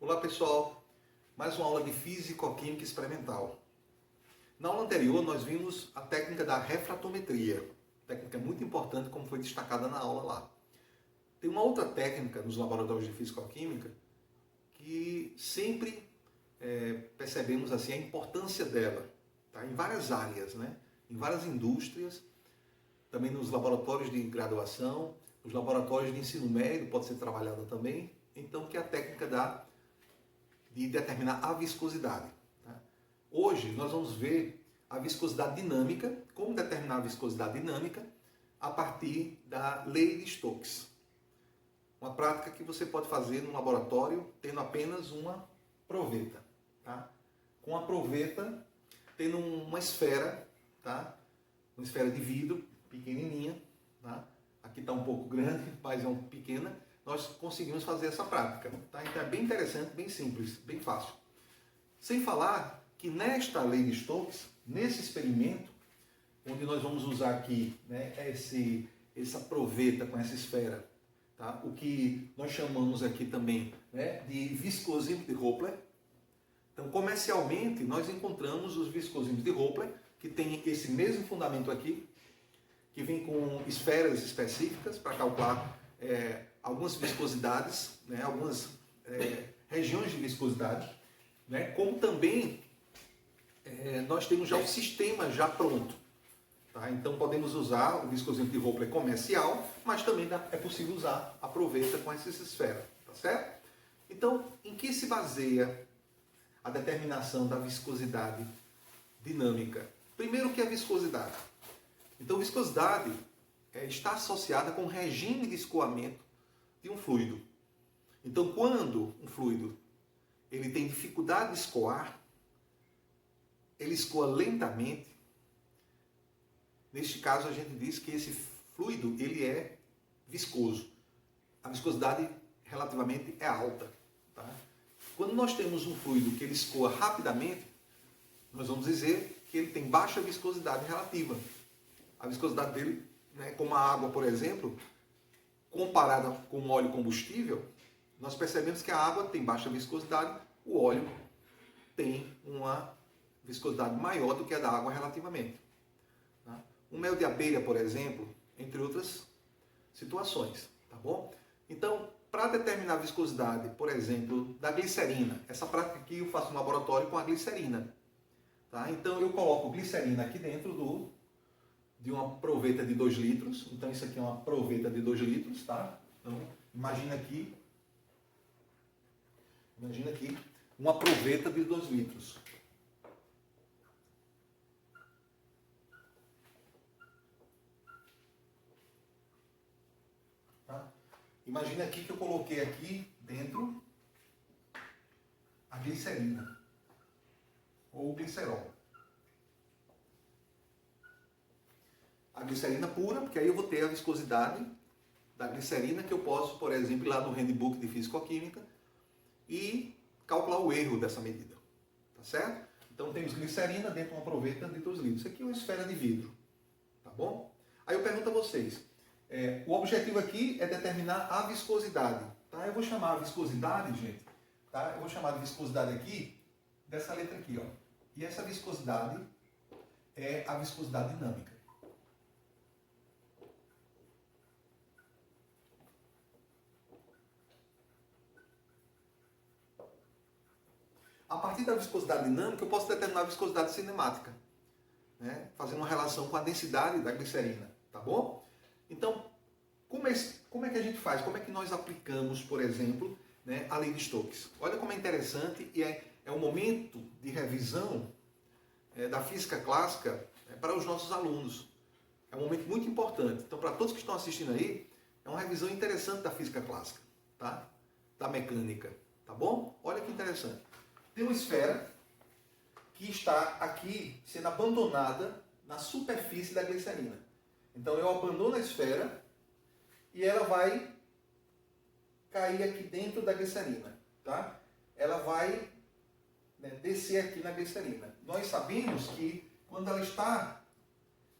Olá pessoal, mais uma aula de Físico-Química Experimental. Na aula anterior nós vimos a técnica da refratometria, técnica muito importante como foi destacada na aula lá. Tem uma outra técnica nos laboratórios de Físico-Química que sempre percebemos assim, a importância dela, tá? Em várias áreas, né? Em várias indústrias, também nos laboratórios de graduação, nos laboratórios de ensino médio pode ser trabalhada também, então que é a técnica de determinar a viscosidade. Tá? Hoje nós vamos ver a viscosidade dinâmica, como determinar a viscosidade dinâmica a partir da lei de Stokes. Uma prática que você pode fazer no laboratório tendo apenas uma proveta. Tá? Com a proveta, tendo uma esfera, tá? Uma esfera de vidro pequenininha, tá? Aqui está um pouco grande, mas é um pequena, nós conseguimos fazer essa prática. Tá? Então é bem interessante, bem simples, bem fácil. Sem falar que nesta lei de Stokes, nesse experimento, onde nós vamos usar aqui, né, essa proveta com essa esfera, tá? O que nós chamamos aqui também, né, de viscosímetro de Doppler. Então, comercialmente, nós encontramos os viscosímetros de Doppler, que tem esse mesmo fundamento aqui, que vem com esferas específicas para calcular algumas viscosidades, né, algumas regiões de viscosidade, né, como também nós temos já o sistema já pronto. Tá? Então podemos usar o viscosímetro de Doppler comercial, mas também é possível usar a proveta com essa esfera. Tá certo? Então, em que se baseia a determinação da viscosidade dinâmica? Primeiro, o que é viscosidade? Então, viscosidade está associada com o regime de escoamento de um fluido. Então, quando um fluido ele tem dificuldade de escoar, ele escoa lentamente. Neste caso, a gente diz que esse fluido ele é viscoso. A viscosidade relativamente é alta. Tá? Quando nós temos um fluido que ele escoa rapidamente, nós vamos dizer que ele tem baixa viscosidade relativa. A viscosidade dele, né, como a água, por exemplo, comparada com um óleo combustível, nós percebemos que a água tem baixa viscosidade, o óleo tem uma viscosidade maior do que a da água relativamente. Tá? Um mel de abelha, por exemplo, entre outras situações. Tá bom? Então, para determinar a viscosidade, por exemplo, da glicerina, essa prática aqui eu faço no laboratório com a glicerina. Tá? Então, eu coloco glicerina aqui dentro de uma proveta de 2 litros. Então, isso aqui é uma proveta de 2 litros. Tá? Então, imagina aqui uma proveta de 2 litros. Tá? Imagina aqui que eu coloquei aqui dentro a glicerina ou o glicerol. A glicerina pura, porque aí eu vou ter a viscosidade da glicerina que eu posso, por exemplo, ir lá no handbook de Físico-Química e calcular o erro dessa medida. Tá certo? Então temos glicerina dentro de uma proveta de 2 litros. Isso aqui é uma esfera de vidro. Tá bom? Aí eu pergunto a vocês. O objetivo aqui é determinar a viscosidade. Tá? Eu vou chamar a viscosidade, gente. Tá? Eu vou chamar de viscosidade aqui, dessa letra aqui. Ó. E essa viscosidade é a viscosidade dinâmica. A partir da viscosidade dinâmica, eu posso determinar a viscosidade cinemática, né? Fazendo uma relação com a densidade da glicerina, tá bom? Então, como é que a gente faz? Como é que nós aplicamos, por exemplo, né, a lei de Stokes? Olha como é interessante e é um momento de revisão da física clássica para os nossos alunos. É um momento muito importante. Então, para todos que estão assistindo aí, é uma revisão interessante da física clássica, tá? Da mecânica, tá bom? Olha que interessante. Tem uma esfera que está aqui sendo abandonada na superfície da glicerina. Então eu abandono a esfera e ela vai cair aqui dentro da glicerina. Tá? Ela vai descer aqui na glicerina. Nós sabemos que quando ela está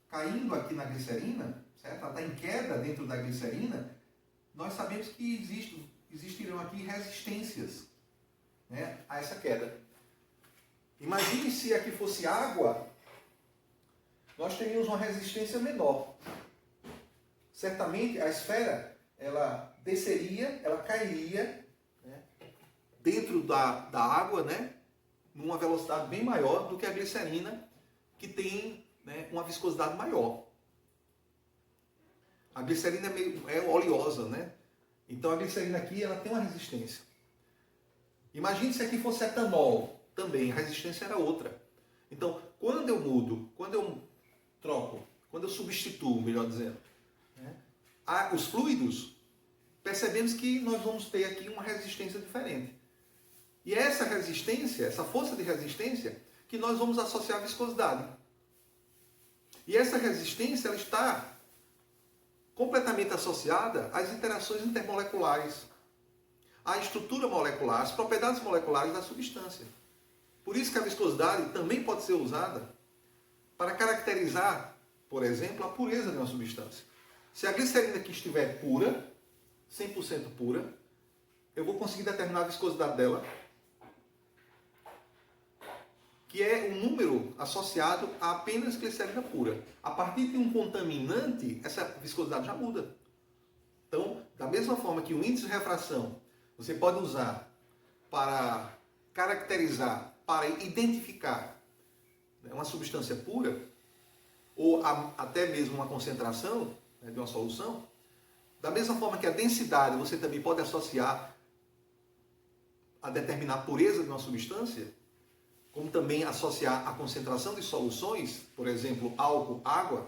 caindo aqui na glicerina, certo? Ela está em queda dentro da glicerina, nós sabemos que existirão aqui resistências né, a essa queda. Imagine se aqui fosse água, nós teríamos uma resistência menor. Certamente a esfera, ela desceria, ela cairia, né, dentro da água, né, numa velocidade bem maior do que a glicerina, que tem, né, uma viscosidade maior. A glicerina é oleosa, né? Então a glicerina aqui ela tem uma resistência. Imagine se aqui fosse etanol, também a resistência era outra. Então, quando eu mudo, quando eu troco, quando eu substituo, melhor dizendo, né, os fluidos, percebemos que nós vamos ter aqui uma resistência diferente. E é essa resistência, essa força de resistência, que nós vamos associar à viscosidade. E essa resistência ela está completamente associada às interações intermoleculares, à estrutura molecular, às propriedades moleculares da substância. Por isso que a viscosidade também pode ser usada para caracterizar, por exemplo, a pureza de uma substância. Se a glicerina aqui estiver pura, 100% pura, eu vou conseguir determinar a viscosidade dela, que é um número associado a apenas glicerina pura. A partir de um contaminante, essa viscosidade já muda. Então, da mesma forma que o índice de refração você pode usar para caracterizar, para identificar, né, uma substância pura, ou até mesmo uma concentração, né, de uma solução, da mesma forma que a densidade você também pode associar a determinar a pureza de uma substância, como também associar a concentração de soluções, por exemplo, álcool, água,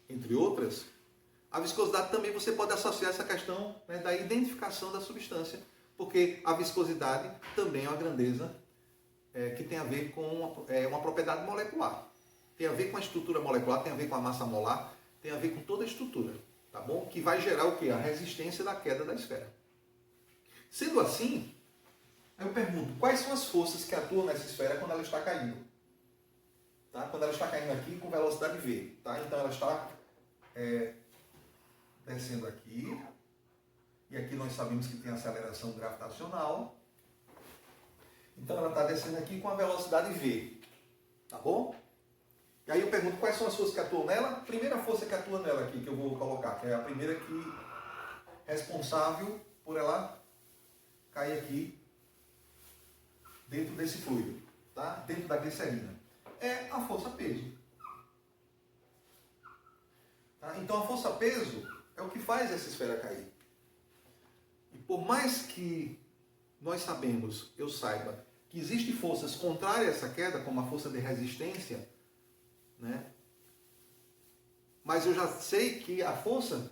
entre outras, a viscosidade também você pode associar essa questão, né, da identificação da substância, porque a viscosidade também é uma grandeza que tem a ver com uma propriedade molecular. Tem a ver com a estrutura molecular, tem a ver com a massa molar, tem a ver com toda a estrutura, tá bom? Que vai gerar o quê? A resistência da queda da esfera. Sendo assim, eu pergunto, quais são as forças que atuam nessa esfera quando ela está caindo? Tá? Quando ela está caindo aqui com velocidade v. Tá? Então ela está descendo aqui. E aqui nós sabemos que tem aceleração gravitacional. Então ela está descendo aqui com a velocidade v. Tá bom? E aí eu pergunto, quais são as forças que atuam nela? A primeira força que atua nela aqui, que eu vou colocar, que é a primeira que responsável por ela cair aqui dentro desse fluido, tá? Dentro da glicerina, é a força-peso. Tá? Então a força-peso é o que faz essa esfera cair. E por mais que nós eu saiba, que existem forças contrárias a essa queda, como a força de resistência, né? Mas eu já sei que a força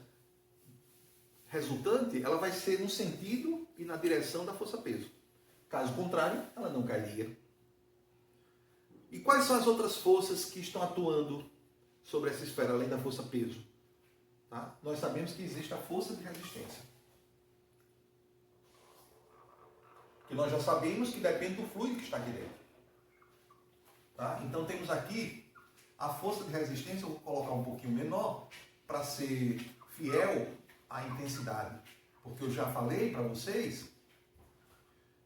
resultante ela vai ser no sentido e na direção da força-peso. Caso contrário, ela não cairia. E quais são as outras forças que estão atuando sobre essa esfera, além da força-peso? Tá? Nós sabemos que existe a força de resistência. Que nós já sabemos que depende do fluido que está aqui dentro. Tá? Então temos aqui a força de resistência, eu vou colocar um pouquinho menor, para ser fiel à intensidade. Porque eu já falei para vocês,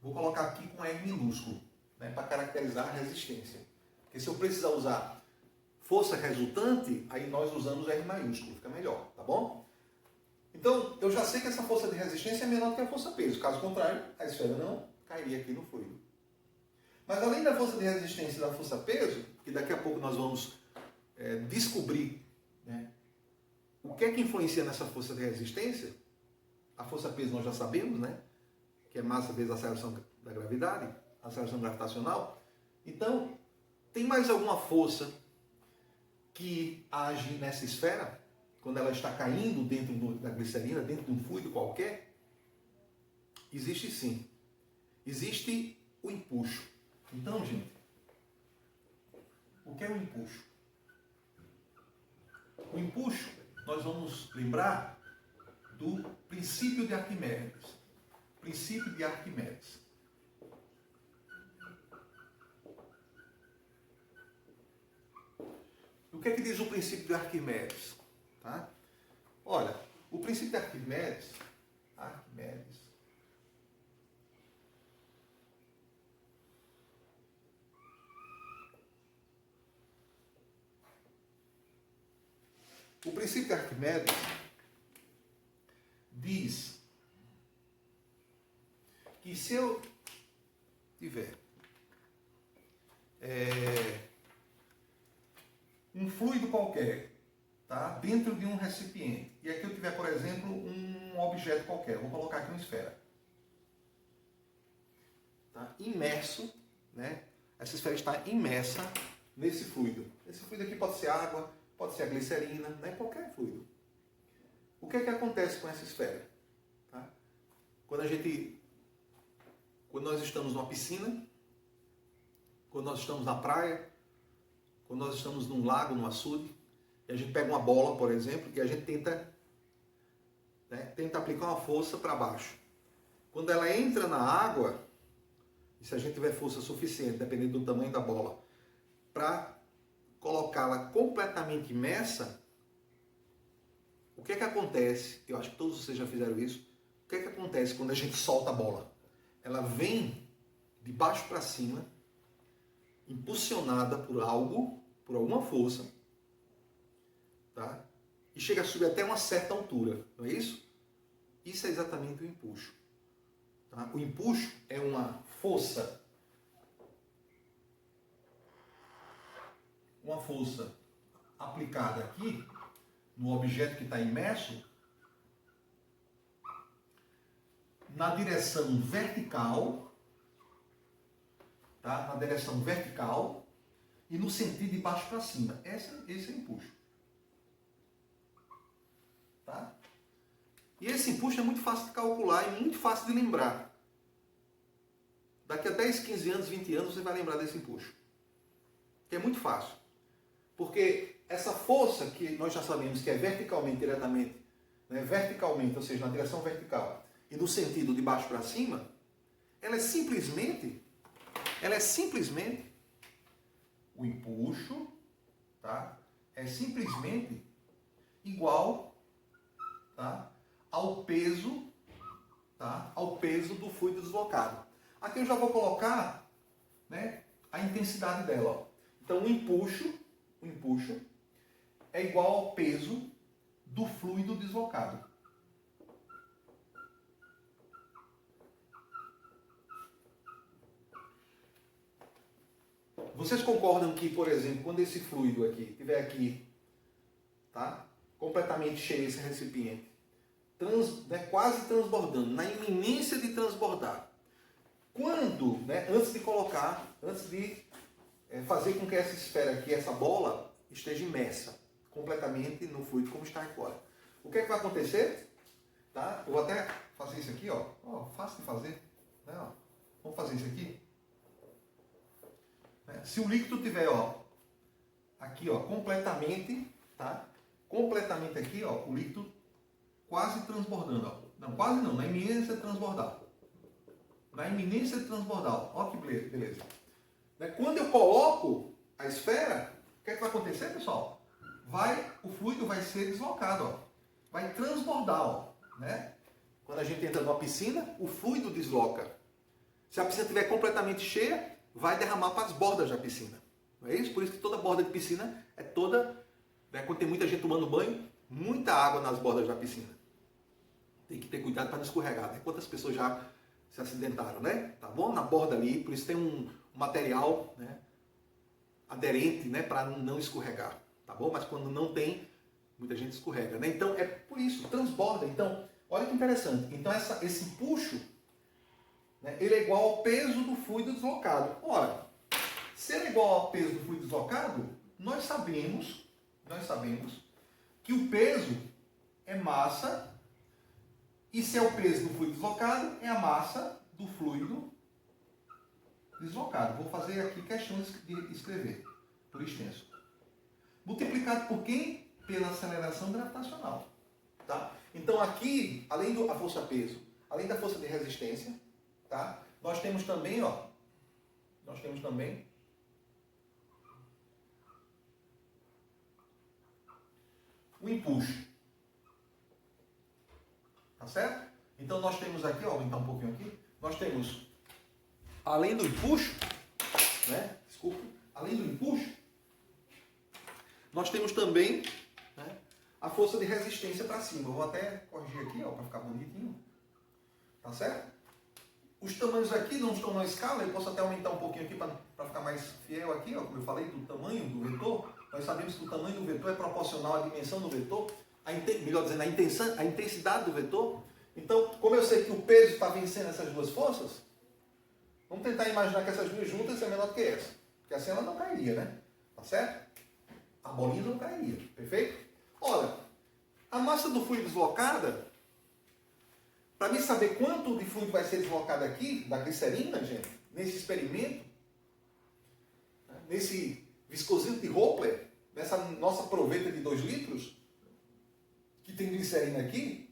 vou colocar aqui com R minúsculo, né, para caracterizar a resistência. Porque se eu precisar usar força resultante, aí nós usamos R maiúsculo, fica melhor, tá bom? Então, eu já sei que essa força de resistência é menor do que a força-peso. Caso contrário, a esfera não cairia aqui no fluido. Mas além da força de resistência e da força-peso, que daqui a pouco nós vamos descobrir, né, o que é que influencia nessa força de resistência, a força-peso nós já sabemos, né? Que é massa vezes a aceleração da gravidade, a aceleração gravitacional. Então, tem mais alguma força que age nessa esfera, quando ela está caindo dentro da glicerina, dentro de um fluido qualquer? Existe sim. Existe o empuxo. Então, gente, o que é o empuxo? O empuxo, nós vamos lembrar do princípio de Arquimedes. Princípio de Arquimedes. O que é que diz o princípio de Arquimedes? Tá? Olha, o princípio de Arquimedes O princípio de Arquimedes diz que se eu tiver um fluido qualquer, tá, dentro de um recipiente, e aqui eu tiver, por exemplo, um objeto qualquer, vou colocar aqui uma esfera, tá, imerso, né, essa esfera está imersa nesse fluido. Esse fluido aqui pode ser água, pode ser a glicerina, né, qualquer fluido. O que é que acontece com essa esfera? Tá? Quando nós estamos numa piscina, quando nós estamos na praia, quando nós estamos num lago, num açude, e a gente pega uma bola, por exemplo, e a gente tenta aplicar uma força para baixo. Quando ela entra na água, e se a gente tiver força suficiente, dependendo do tamanho da bola, para colocá-la completamente imersa, o que é que acontece? Eu acho que todos vocês já fizeram isso. O que é que acontece quando a gente solta a bola? Ela vem de baixo para cima, impulsionada por algo, por alguma força, tá? E chega a subir até uma certa altura, não é isso? Isso é exatamente o empuxo. Tá? O empuxo é uma força aplicada aqui no objeto que está imerso na direção vertical, tá? Na direção vertical e no sentido de baixo para cima. Esse é o empuxo. Tá? E esse empuxo é muito fácil de calcular e muito fácil de lembrar. Daqui a 10, 15 anos, 20 anos, você vai lembrar desse empuxo. Que é muito fácil. Porque essa força que nós já sabemos que é verticalmente, diretamente, né, verticalmente, ou seja, na direção vertical, e no sentido de baixo para cima, ela é simplesmente o empuxo, tá? É simplesmente igual, tá, ao peso, tá, ao peso do fluido deslocado. Aqui eu já vou colocar, né, a intensidade dela. Ó. Então o empuxo é igual ao peso do fluido deslocado. Vocês concordam que, por exemplo, quando esse fluido aqui estiver aqui, tá, completamente cheio esse recipiente, quase transbordando, na iminência de transbordar, quando, né, antes de fazer com que essa esfera aqui, essa bola, esteja imersa completamente no fluido como está agora. O que é que vai acontecer? Tá? Eu vou até fazer isso aqui, ó. Ó, fácil de fazer. Né? Ó. Vamos fazer isso aqui. Se o líquido tiver, ó, aqui, ó, completamente, tá? Completamente aqui, ó, o líquido quase transbordando, ó. Não, quase não, na iminência de transbordar. Na iminência de transbordar, ó, que beleza. Quando eu coloco a esfera, o que é que vai acontecer, pessoal? O fluido vai ser deslocado, ó. Vai transbordar, ó, né? Quando a gente entra numa piscina, o fluido desloca. Se a piscina estiver completamente cheia, vai derramar para as bordas da piscina. Não é isso? Por isso que toda borda de piscina é toda, né, quando tem muita gente tomando banho, muita água nas bordas da piscina. Tem que ter cuidado para não escorregar, né? Quantas pessoas já se acidentaram, né? Tá bom? Na borda ali, por isso tem um material, né, aderente, né, para não escorregar, tá bom? Mas quando não tem, muita gente escorrega, né? Então é por isso, transborda. Então, olha que interessante. Então esse empuxo, né, ele é igual ao peso do fluido deslocado. Ora, se ele é igual ao peso do fluido deslocado, nós sabemos que o peso é massa, e se é o peso do fluido deslocado, é a massa do fluido deslocado. Vou fazer aqui questão de escrever por extenso. Multiplicado por quem? Pela aceleração gravitacional. Tá? Então aqui, além da força peso, além da força de resistência, tá? Nós temos também, ó, o empuxo. Tá certo? Então nós temos aqui, ó, vou aumentar um pouquinho aqui, nós temos, além do empuxo, né? Desculpa, além do empuxo, nós temos também, né, a força de resistência para cima. Eu vou até corrigir aqui, para ficar bonitinho. Tá certo? Os tamanhos aqui não estão na escala, eu posso até aumentar um pouquinho aqui para ficar mais fiel aqui, como eu falei, do tamanho do vetor. Nós sabemos que o tamanho do vetor é proporcional à dimensão do vetor, melhor dizendo, a intensidade do vetor. Então, como eu sei que o peso está vencendo essas duas forças, vamos tentar imaginar que essas duas juntas é menor do que essa. Porque assim ela não cairia, né? Tá certo? A bolinha não cairia, perfeito? Ora, a massa do fluido deslocada, para mim saber quanto de fluido vai ser deslocado aqui, da glicerina, gente, nesse experimento, nesse viscosímetro de Hoppler, nessa nossa proveta de 2 litros, que tem glicerina aqui,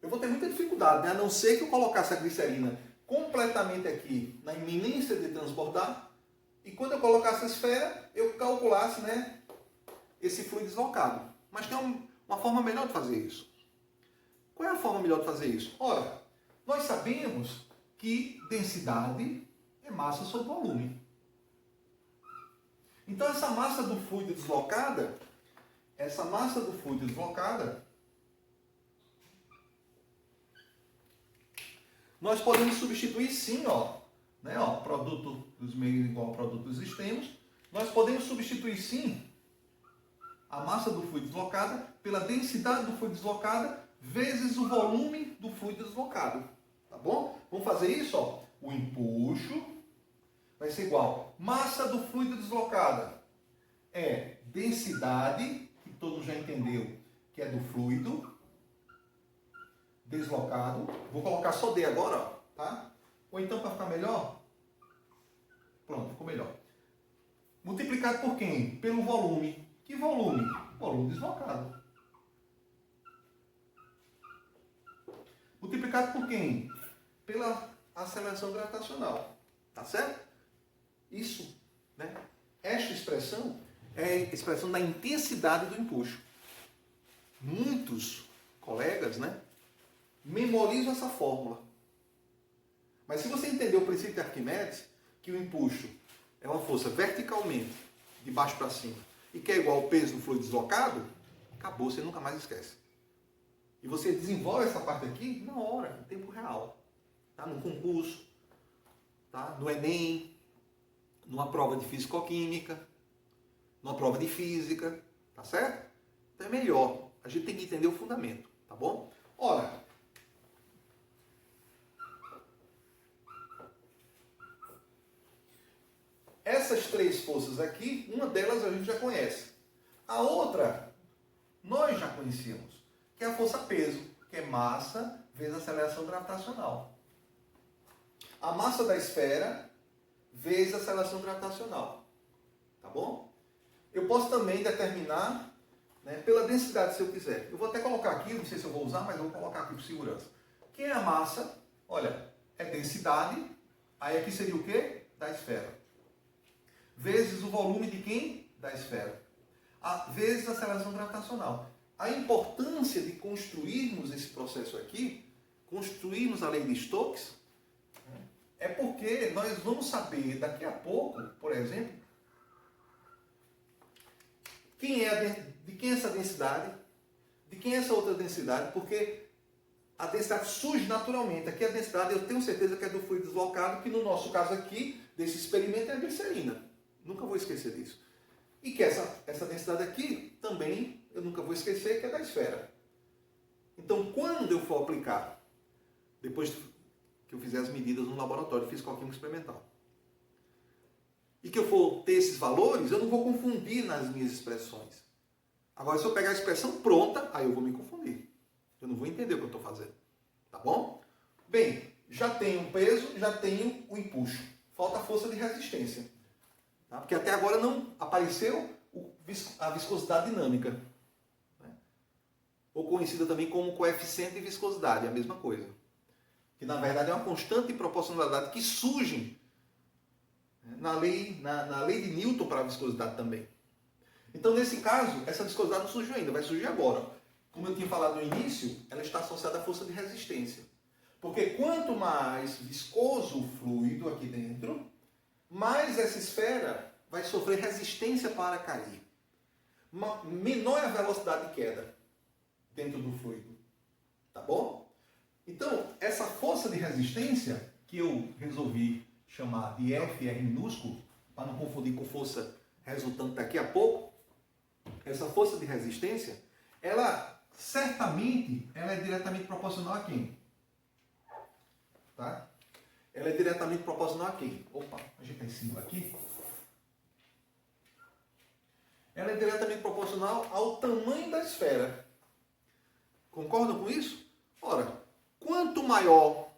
eu vou ter muita dificuldade, né? A não ser que eu colocasse a glicerina completamente aqui na iminência de transbordar, e quando eu colocasse a esfera, eu calculasse, né, esse fluido deslocado. Mas tem uma forma melhor de fazer isso. Qual é a forma melhor de fazer isso? Ora, nós sabemos que densidade é massa sobre volume. Então essa massa do fluido deslocada, nós podemos substituir sim, produto dos meios igual ao produto dos extremos. Nós podemos substituir sim a massa do fluido deslocada pela densidade do fluido deslocada vezes o volume do fluido deslocado. Tá bom? Vamos fazer isso, ó. O empuxo vai ser igual massa do fluido deslocada é densidade, que todo mundo já entendeu, que é do fluido deslocado. Vou colocar só D agora, ó, tá? Ou então, para ficar melhor, pronto, ficou melhor. Multiplicado por quem? Pelo volume. Que volume? Volume deslocado. Multiplicado por quem? Pela aceleração gravitacional. Tá certo? Isso, né? Esta expressão é a expressão da intensidade do empuxo. Muitos colegas, né, memorizam essa fórmula. Mas se você entender o princípio de Arquimedes, que o empuxo é uma força verticalmente, de baixo para cima, e que é igual ao peso do fluido deslocado, acabou, você nunca mais esquece. E você desenvolve essa parte aqui na hora, em tempo real. Tá? Num concurso, tá? No Enem, numa prova de físico-química, numa prova de física, tá certo? Então é melhor. A gente tem que entender o fundamento, tá bom? Ora, essas 3 forças aqui, uma delas a gente já conhece. A outra, nós já conhecíamos, que é a força peso, que é massa vezes aceleração gravitacional. A massa da esfera vezes aceleração gravitacional. Tá bom? Eu posso também determinar, né, pela densidade, se eu quiser. Eu vou até colocar aqui, não sei se eu vou usar, mas eu vou colocar aqui por segurança. Quem é a massa? Olha, é densidade, aí aqui seria o quê? Da esfera. Vezes o volume de quem? Da esfera. Vezes a aceleração gravitacional. A importância de construirmos esse processo aqui, construirmos a lei de Stokes, é porque nós vamos saber daqui a pouco, por exemplo, de quem é essa densidade, de quem é essa outra densidade, porque a densidade surge naturalmente. Aqui a densidade, eu tenho certeza que é do fluido deslocado, que no nosso caso aqui, desse experimento, é a glicerina. Nunca vou esquecer disso. E que essa densidade aqui, também, eu nunca vou esquecer, que é da esfera. Então, quando eu for aplicar, depois que eu fizer as medidas no laboratório de físico-química experimental, e que eu for ter esses valores, eu não vou confundir nas minhas expressões. Agora, se eu pegar a expressão pronta, aí eu vou me confundir. Eu não vou entender o que eu estou fazendo. Tá bom? Bem, já tenho um peso, já tenho o empuxo. Falta a força de resistência. Tá? Porque até agora não apareceu a viscosidade dinâmica. Né? Ou conhecida também como coeficiente de viscosidade, é a mesma coisa. Que na verdade é uma constante de proporcionalidade que surge na lei de Newton para a viscosidade também. Então, nesse caso, essa viscosidade não surgiu ainda, vai surgir agora. Como eu tinha falado no início, ela está associada à força de resistência. Porque quanto mais viscoso o fluido aqui dentro, mais essa esfera vai sofrer resistência para cair. Menor é a velocidade de queda. dentro do fluido. Tá bom? Então, essa força de resistência, que eu resolvi chamar de FR minúsculo, para não confundir com força resultante daqui a pouco, essa força de resistência, ela certamente ela é diretamente proporcional a quem? Tá? Ela é diretamente proporcional a quem? Opa, ajeitar esse símbolo aqui. Ela é diretamente proporcional ao tamanho da esfera. Concordam com isso? Ora, quanto maior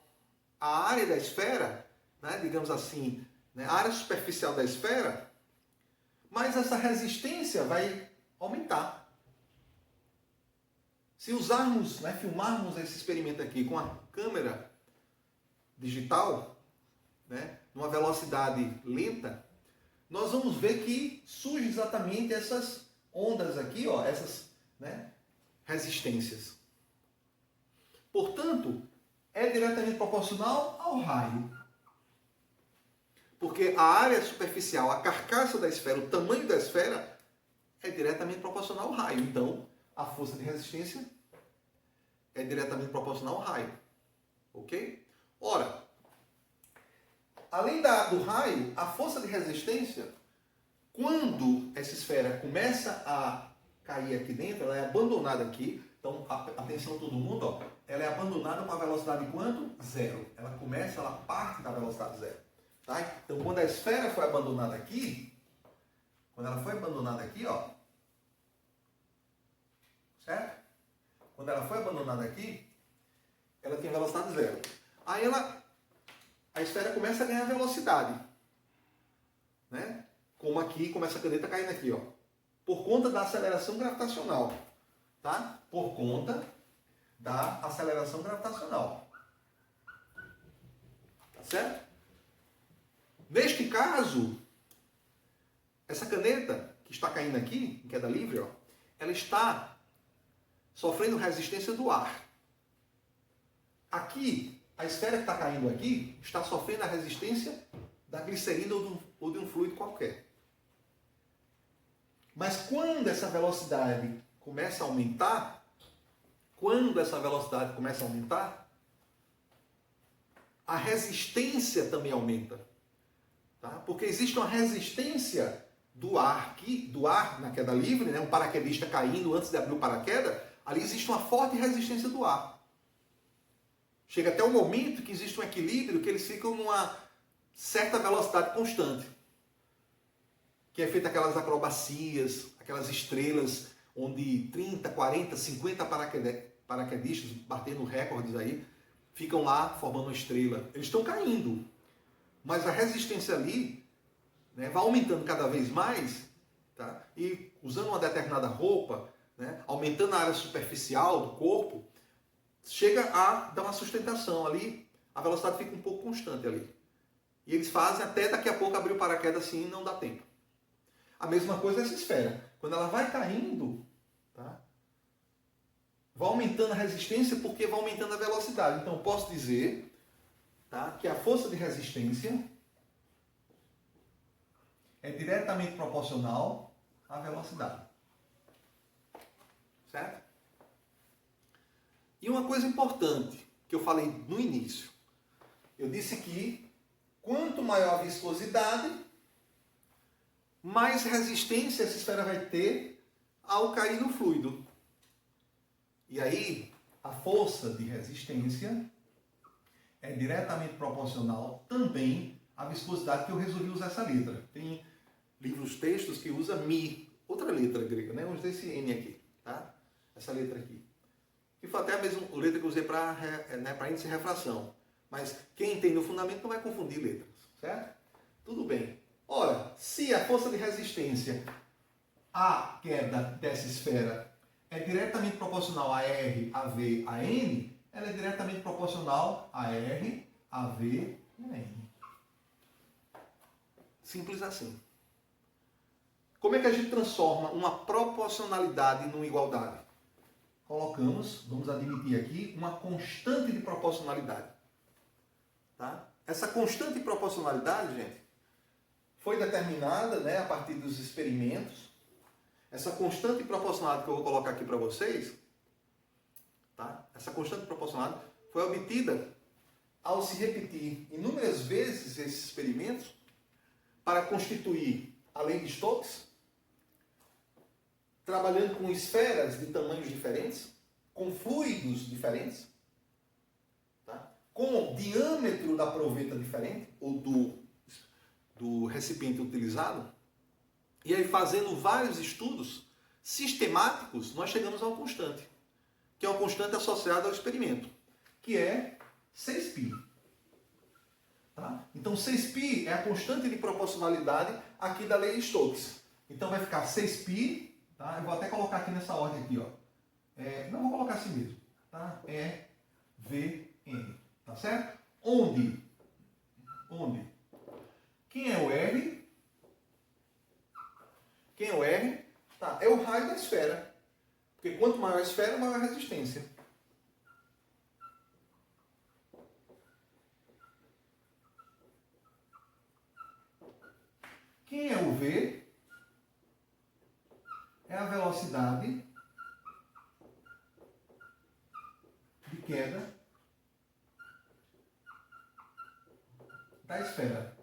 a área da esfera, né, digamos assim, né, a área superficial da esfera, mais essa resistência vai aumentar. Se usarmos, né, filmarmos esse experimento aqui com a câmera digital, né, numa velocidade lenta, nós vamos ver que surgem exatamente essas ondas aqui, ó, essas, né, resistências. Portanto, é diretamente proporcional ao raio. Porque a área superficial, a carcaça da esfera, o tamanho da esfera, é diretamente proporcional ao raio. Então, a força de resistência é diretamente proporcional ao raio. Ok? Ora, além do raio, a força de resistência, quando essa esfera começa a cair aqui dentro, ela é abandonada aqui. Então, atenção todo mundo, ó, ela é abandonada com a velocidade quanto? Zero. Ela parte da velocidade zero. Tá? Então, quando a esfera foi abandonada aqui, ó, certo? Quando ela foi abandonada aqui, ela tem velocidade zero. Aí a esfera começa a ganhar velocidade, né? Como aqui, como essa caneta caindo aqui, ó, por conta da aceleração gravitacional, tá? Por conta da aceleração gravitacional, tá certo? Neste caso, essa caneta que está caindo aqui, em queda livre, ó, ela está sofrendo resistência do ar. Aqui, a esfera que está caindo aqui está sofrendo a resistência da glicerina ou de um fluido qualquer. Mas quando essa velocidade começa a aumentar, a resistência também aumenta. Tá? Porque existe uma resistência do ar aqui, do ar na queda livre, né? Um paraquedista caindo antes de abrir o paraquedas, ali existe uma forte resistência do ar. Chega até o momento que existe um equilíbrio que eles ficam numa certa velocidade constante. Que é feita aquelas acrobacias, aquelas estrelas, onde 30, 40, 50 paraquedistas, batendo recordes aí, ficam lá formando uma estrela. Eles estão caindo. Mas a resistência ali, né, vai aumentando cada vez mais, tá? E usando uma determinada roupa, né, aumentando a área superficial do corpo, chega a dar uma sustentação ali, a velocidade fica um pouco constante ali. E eles fazem até daqui a pouco abrir o paraquedas assim e não dá tempo. A mesma coisa essa esfera. Quando ela vai caindo, tá, vai aumentando a resistência porque vai aumentando a velocidade. Então, eu posso dizer, tá, que a força de resistência é diretamente proporcional à velocidade. Certo? E uma coisa importante que eu falei no início. Eu disse que quanto maior a viscosidade, mais resistência essa esfera vai ter ao cair no fluido. E aí, a força de resistência é diretamente proporcional também à viscosidade, que eu resolvi usar essa letra. Tem livros, textos que usa Mi, outra letra grega, né? Vamos usar esse N aqui, tá? Essa letra aqui. Que foi até a mesma letra que eu usei para, né, índice de refração. Mas quem entende o fundamento não vai confundir letras, certo? Tudo bem. Ora, se a força de resistência à queda dessa esfera é diretamente proporcional a R, a V, a N, ela é diretamente proporcional a R, a V e a N. Simples assim. Como é que a gente transforma uma proporcionalidade numa igualdade? Colocamos, vamos admitir aqui, uma constante de proporcionalidade. Tá? Essa constante de proporcionalidade, gente, foi determinada, né, a partir dos experimentos. Essa constante de proporcionalidade que eu vou colocar aqui para vocês, tá? Essa constante de proporcionalidade foi obtida ao se repetir inúmeras vezes esses experimentos para constituir a lei de Stokes, trabalhando com esferas de tamanhos diferentes, com fluidos diferentes, tá? Com diâmetro da proveta diferente, ou do recipiente utilizado, e aí fazendo vários estudos sistemáticos, nós chegamos a uma constante, que é uma constante associada ao experimento, que é 6π. Tá? Então 6π é a constante de proporcionalidade aqui da lei de Stokes. Então vai ficar 6π, tá? Eu vou até colocar aqui nessa ordem aqui, ó. Não vou colocar assim mesmo, tá? Vn, tá certo? Onde? Quem é o R? Quem é o R? Tá, é o raio da esfera. Porque quanto maior a esfera, maior a resistência. Quem é o V? É a velocidade de queda da esfera.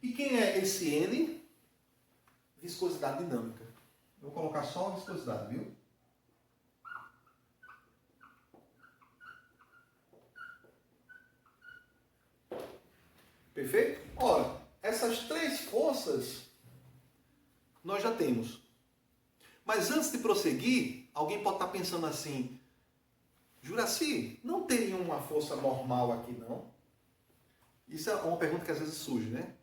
E quem é esse N? Viscosidade dinâmica. Eu vou colocar só a viscosidade, viu? Perfeito? Ora, essas três forças nós já temos. Mas antes de prosseguir, alguém pode estar pensando assim: Juraci, não teria uma força normal aqui, não? Isso é uma pergunta que às vezes surge, né?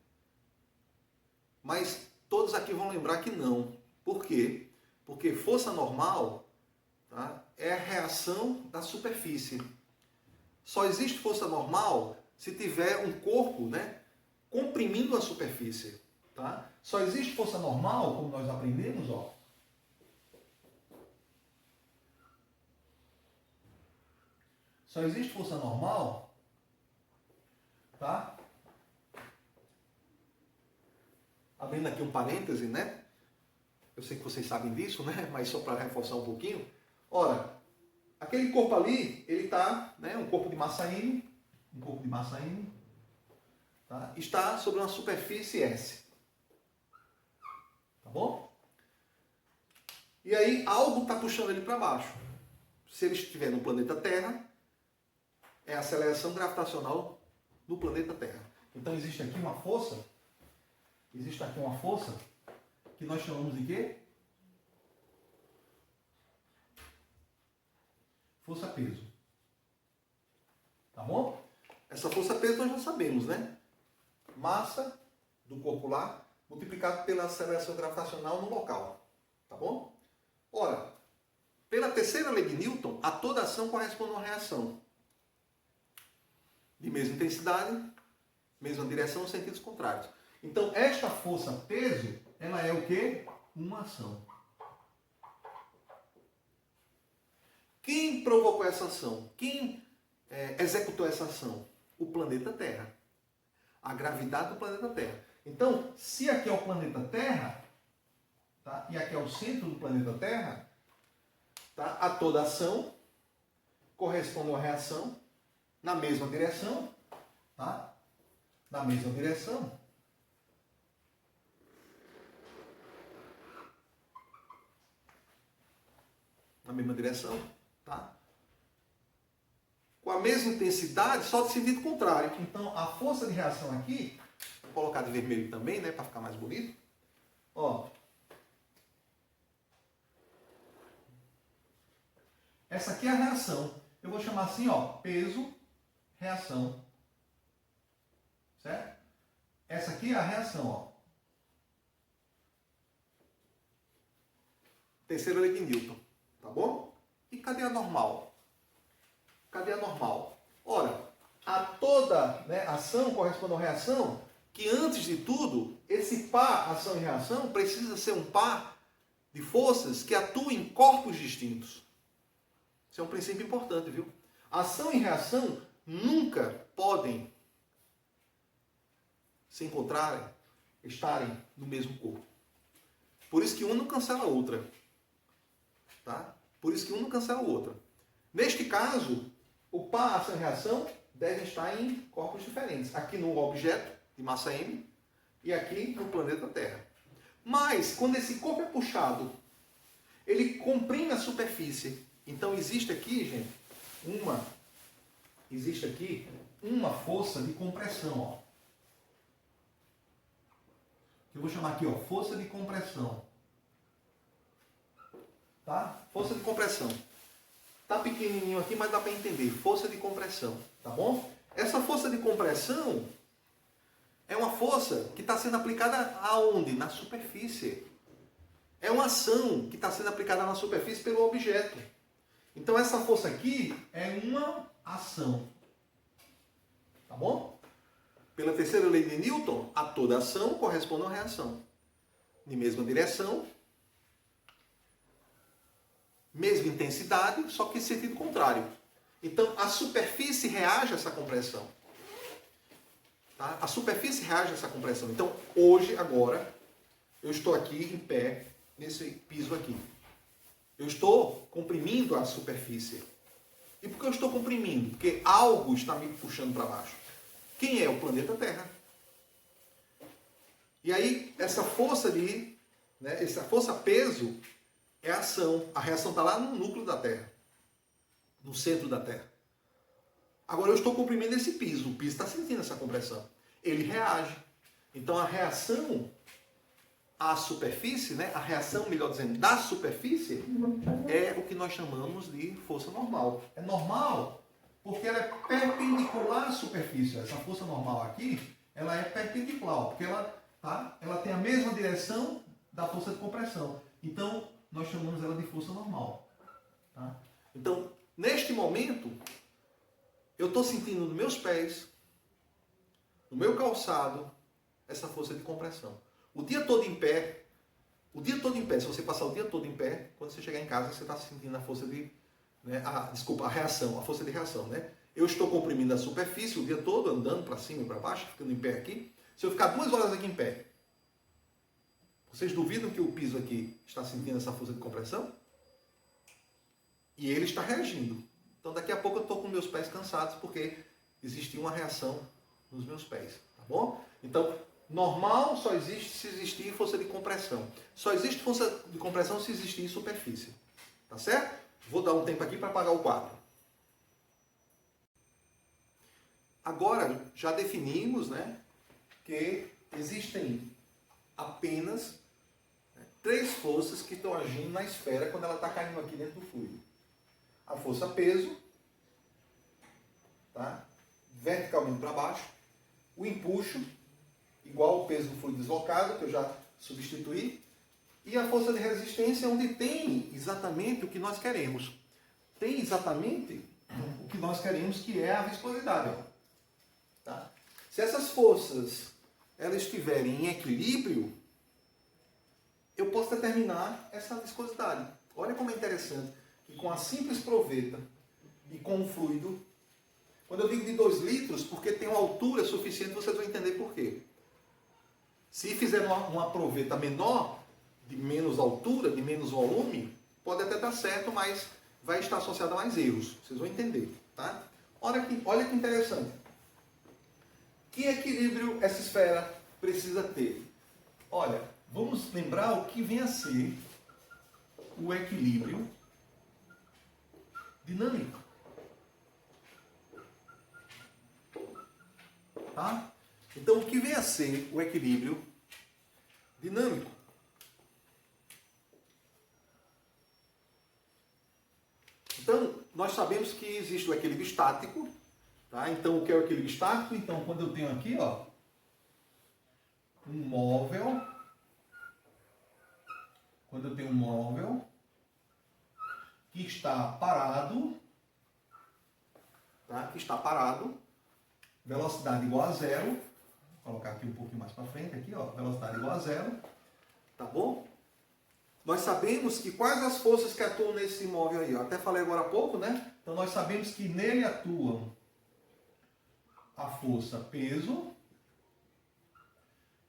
Mas todos aqui vão lembrar que não. Por quê? Porque força normal, tá, é a reação da superfície. Só existe força normal se tiver um corpo, né, comprimindo a superfície. Tá? Só existe força normal, como nós aprendemos, ó. Só existe força normal, tá? Abrindo aqui um parêntese, né? Eu sei que vocês sabem disso, né? Mas só para reforçar um pouquinho. Ora, aquele corpo ali, ele está, né, um corpo de massa M, tá? Está sobre uma superfície S. Tá bom? E aí algo está puxando ele para baixo. Se ele estiver no planeta Terra, é a aceleração gravitacional do planeta Terra. Então existe aqui uma força, que nós chamamos de quê? Força-peso. Tá bom? Essa força-peso nós já sabemos, né? Massa do corpo lá, multiplicado pela aceleração gravitacional no local. Tá bom? Ora, pela terceira lei de Newton, a toda ação corresponde a uma reação. De mesma intensidade, mesma direção, sentidos contrários. Então, esta força-peso, ela é o quê? Uma ação. Quem provocou essa ação? Quem executou essa ação? O planeta Terra. A gravidade do planeta Terra. Então, se aqui é o planeta Terra, tá? E aqui é o centro do planeta Terra, tá? A toda ação corresponde a uma reação na mesma direção, tá? Na mesma direção. Na mesma direção, tá? Com a mesma intensidade, só de sentido contrário. Então, a força de reação aqui, vou colocar de vermelho também, né, para ficar mais bonito. Ó. Essa aqui é a reação. Eu vou chamar assim, ó, peso, reação. Certo? Essa aqui é a reação, ó. Terceira lei de Newton, tá bom? E cadê a normal? Cadê a normal? Ora, a toda, né, ação corresponde a uma reação que, antes de tudo, esse par ação e reação precisa ser um par de forças que atuam em corpos distintos. Isso é um princípio importante, viu? Ação e reação nunca podem se encontrarem, estarem no mesmo corpo. Por isso que uma não cancela a outra. Tá? Por isso que uma não cancela a outra. Neste caso, o par, ação e reação devem estar em corpos diferentes. Aqui no objeto de massa M e aqui no planeta Terra. Mas, quando esse corpo é puxado, ele comprime a superfície. Então, existe aqui, gente, uma força de compressão. Ó. Eu vou chamar aqui, ó, força de compressão. Tá? Força de compressão. Tá pequenininho aqui, mas dá para entender. Força de compressão, tá bom? Essa força de compressão é uma força que está sendo aplicada aonde? Na superfície. É uma ação que está sendo aplicada na superfície pelo objeto. Então essa força aqui é uma ação. Tá bom? Pela terceira lei de Newton, a toda ação corresponde a uma reação. De mesma direção, mesma intensidade, só que em sentido contrário. Então, a superfície reage a essa compressão. Tá? A superfície reage a essa compressão. Então, hoje, agora, eu estou aqui em pé, nesse piso aqui. Eu estou comprimindo a superfície. E por que eu estou comprimindo? Porque algo está me puxando para baixo. Quem é? O planeta Terra. E aí, essa força essa força peso, é a ação. A reação está lá no núcleo da Terra. No centro da Terra. Agora eu estou comprimindo esse piso. O piso está sentindo essa compressão. Ele reage. Então a reação à superfície, a reação, melhor dizendo, da superfície, é o que nós chamamos de força normal. É normal porque ela é perpendicular à superfície. Essa força normal aqui, ela é perpendicular, porque ela tem a mesma direção da força de compressão. Então, nós chamamos ela de força normal. Tá? Então, neste momento, eu estou sentindo nos meus pés, no meu calçado, essa força de compressão. O dia todo em pé, se você passar o dia todo em pé, quando você chegar em casa, você está sentindo a força de... a reação, a força de reação. Eu estou comprimindo a superfície o dia todo, andando para cima e para baixo, ficando em pé aqui. Se eu ficar 2 horas aqui em pé, vocês duvidam que o piso aqui está sentindo essa força de compressão? E ele está reagindo. Então daqui a pouco eu estou com meus pés cansados porque existe uma reação nos meus pés. Tá bom? Então, normal só existe se existir força de compressão. Só existe força de compressão se existir superfície. Tá certo? Vou dar um tempo aqui para apagar o quadro. Agora, já definimos que existem apenas 3 forças que estão agindo na esfera quando ela está caindo aqui dentro do fluido. A força peso, tá? Verticalmente para baixo. O empuxo, igual ao peso do fluido deslocado, que eu já substituí. E a força de resistência, onde tem exatamente o que nós queremos. Tem exatamente o que nós queremos, que é a viscosidade. Ó. Tá? Se essas forças elas estiverem em equilíbrio, eu posso determinar essa viscosidade. Olha como é interessante. E com a simples proveta e com o fluido, quando eu digo de 2 litros, porque tem uma altura suficiente, vocês vão entender por quê. Se fizer uma proveta menor, de menos altura, de menos volume, pode até dar certo, mas vai estar associado a mais erros. Vocês vão entender. Tá? Olha que interessante. Que equilíbrio essa esfera precisa ter? Olha, vamos lembrar o que vem a ser o equilíbrio dinâmico. Tá? Então, o que vem a ser o equilíbrio dinâmico? Então, nós sabemos que existe o equilíbrio estático. Tá? Então, o que é o equilíbrio estático? Então, quando eu tenho aqui, ó, um móvel, que está parado, tá? Velocidade igual a 0, vou colocar aqui um pouquinho mais para frente, aqui, ó, velocidade igual a 0, tá bom? Nós sabemos que quais as forças que atuam nesse móvel aí, ó, até falei agora há pouco, Então nós sabemos que nele atuam a força peso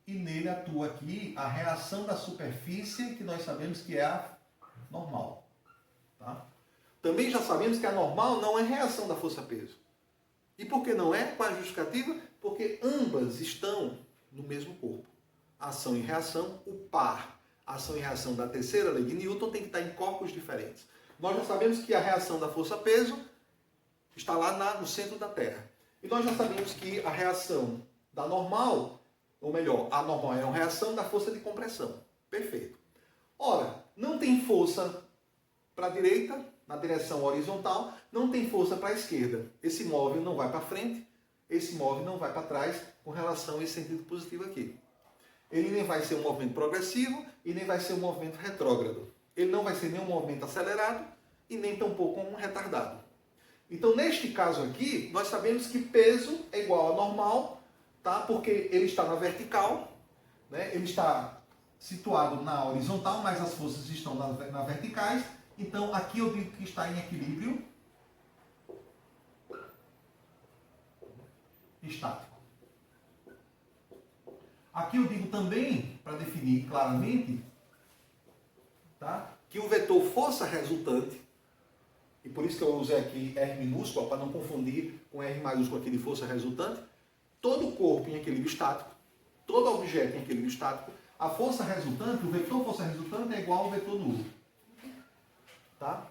e nele atua aqui a reação da superfície, que nós sabemos que é a normal. Tá? Também já sabemos que a normal não é reação da força-peso. E por que não é? Qual é a justificativa? Porque ambas estão no mesmo corpo. Ação e reação, o par. Ação e reação da terceira lei de Newton tem que estar em corpos diferentes. Nós já sabemos que a reação da força-peso está lá no centro da Terra. E nós já sabemos que a reação da normal, ou melhor, a normal é uma reação da força de compressão. Perfeito. Ora, não tem força para a direita, na direção horizontal, não tem força para a esquerda. Esse móvel não vai para frente, esse móvel não vai para trás com relação a esse sentido positivo aqui. Ele nem vai ser um movimento progressivo e nem vai ser um movimento retrógrado. Ele não vai ser nem um movimento acelerado e nem tampouco um retardado. Então, neste caso aqui, nós sabemos que peso é igual a normal, tá? Porque ele está na vertical, né? Ele está situado na horizontal, mas as forças estão na verticais. Então, aqui eu digo que está em equilíbrio estático. Aqui eu digo também, para definir claramente, tá? Que o vetor força resultante, e por isso que eu usei aqui R minúsculo, para não confundir com R maiúsculo aqui de força resultante, todo corpo em equilíbrio estático, todo objeto em equilíbrio estático, a força resultante, o vetor força resultante é igual ao vetor nulo. Tá?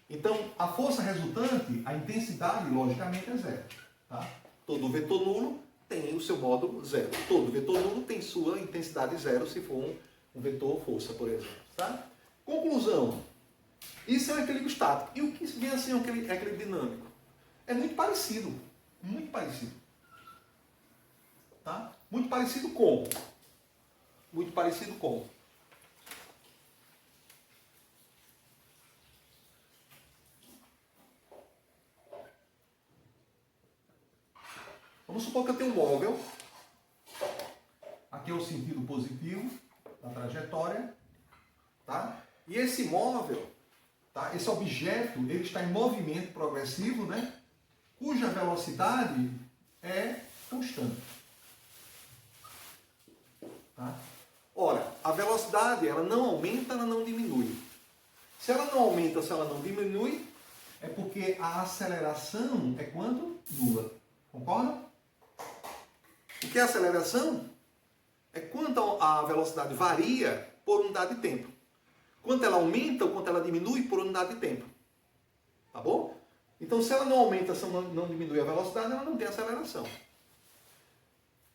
Então, a força resultante, a intensidade, logicamente, é zero. Tá? Todo vetor nulo tem o seu módulo zero. Todo vetor nulo tem sua intensidade zero, se for um vetor força, por exemplo. Tá? Conclusão. Isso é um equilíbrio estático. E o que vem assim é um equilíbrio dinâmico? É muito parecido. Muito parecido. Tá? Muito parecido com? Muito parecido com? Vamos supor que eu tenho um móvel. Aqui é o sentido positivo da trajetória. Tá? E esse móvel, tá? Esse objeto, ele está em movimento progressivo, né? Cuja velocidade é constante. Tá? Ora, a velocidade ela não aumenta, ela não diminui. Se ela não aumenta, se ela não diminui, é porque a aceleração é quanto? Nula. Concorda? O que é aceleração? É quanto a velocidade varia por unidade de tempo. Quanto ela aumenta ou quanto ela diminui por unidade de tempo. Tá bom? Então, se ela não aumenta, se ela não diminui a velocidade, ela não tem aceleração.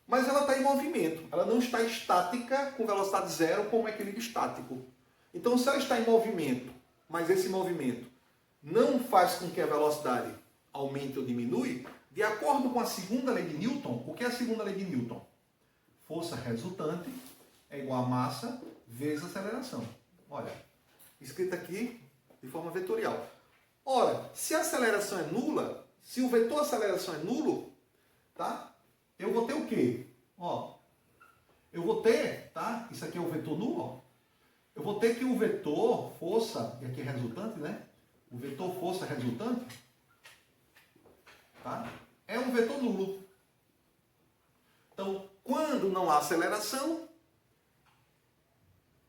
Mas ela está em movimento. Ela não está estática com velocidade zero como equilíbrio estático. Então, se ela está em movimento, mas esse movimento não faz com que a velocidade aumente ou diminui, de acordo com a segunda lei de Newton, o que é a segunda lei de Newton? Força resultante é igual a massa vezes aceleração. Olha, escrito aqui de forma vetorial. Ora, se a aceleração é nula, se o vetor aceleração é nulo, tá? Eu vou ter o quê? Ó, eu vou ter, tá? Isso aqui é o vetor nulo, ó. Eu vou ter que o vetor força, e aqui é resultante, né? O vetor força resultante, tá? É um vetor nulo. Então, quando não há aceleração,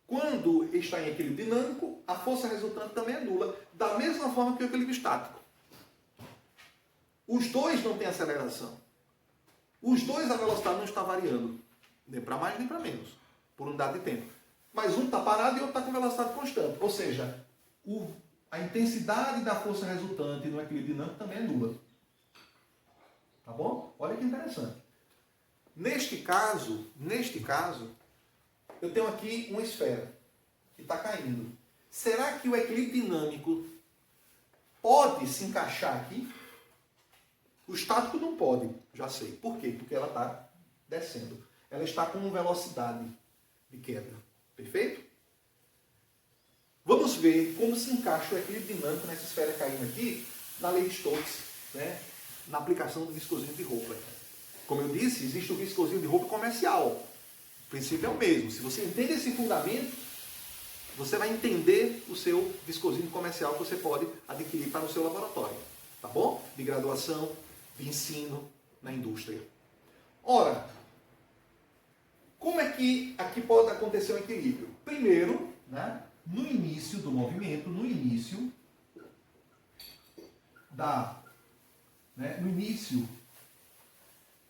quando está em equilíbrio dinâmico, a força resultante também é nula, da mesma forma que o equilíbrio estático. Os dois não têm aceleração. Os dois, a velocidade não está variando, nem para mais nem para menos, por unidade de tempo. Mas um está parado e o outro está com velocidade constante. Ou seja, a intensidade da força resultante no equilíbrio dinâmico também é nula. Tá bom? Olha que interessante. Neste caso, eu tenho aqui uma esfera que está caindo. Será que o equilíbrio dinâmico pode se encaixar aqui? O estático não pode, já sei. Por quê? Porque ela está descendo. Ela está com velocidade de queda. Perfeito? Vamos ver como se encaixa o equilíbrio dinâmico nessa esfera caindo aqui na lei de Stokes, né? Na aplicação do viscosismo de Hooper. Como eu disse, existe o viscosismo de Hooper comercial. O princípio é o mesmo. Se você entende esse fundamento, você vai entender o seu viscosismo comercial que você pode adquirir para o seu laboratório. Tá bom? De graduação, de ensino na indústria. Ora, Como é que aqui pode acontecer um equilíbrio? Primeiro, né, no início do movimento, no início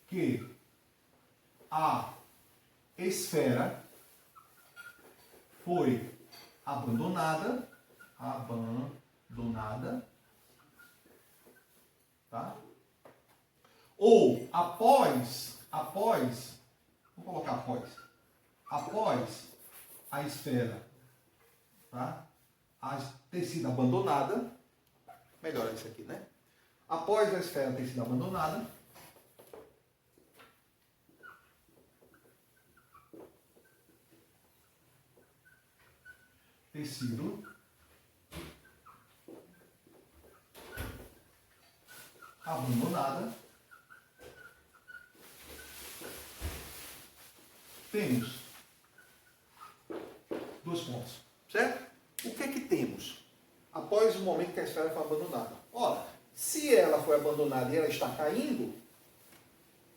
que a esfera foi abandonada, tá? Ou após, vou colocar após a esfera, tá? Ter sido abandonada, melhor isso aqui, né? Após a esfera ter sido abandonada, temos dois pontos, certo? O que é que temos após o momento que a esfera foi abandonada? Ora, se ela foi abandonada e ela está caindo,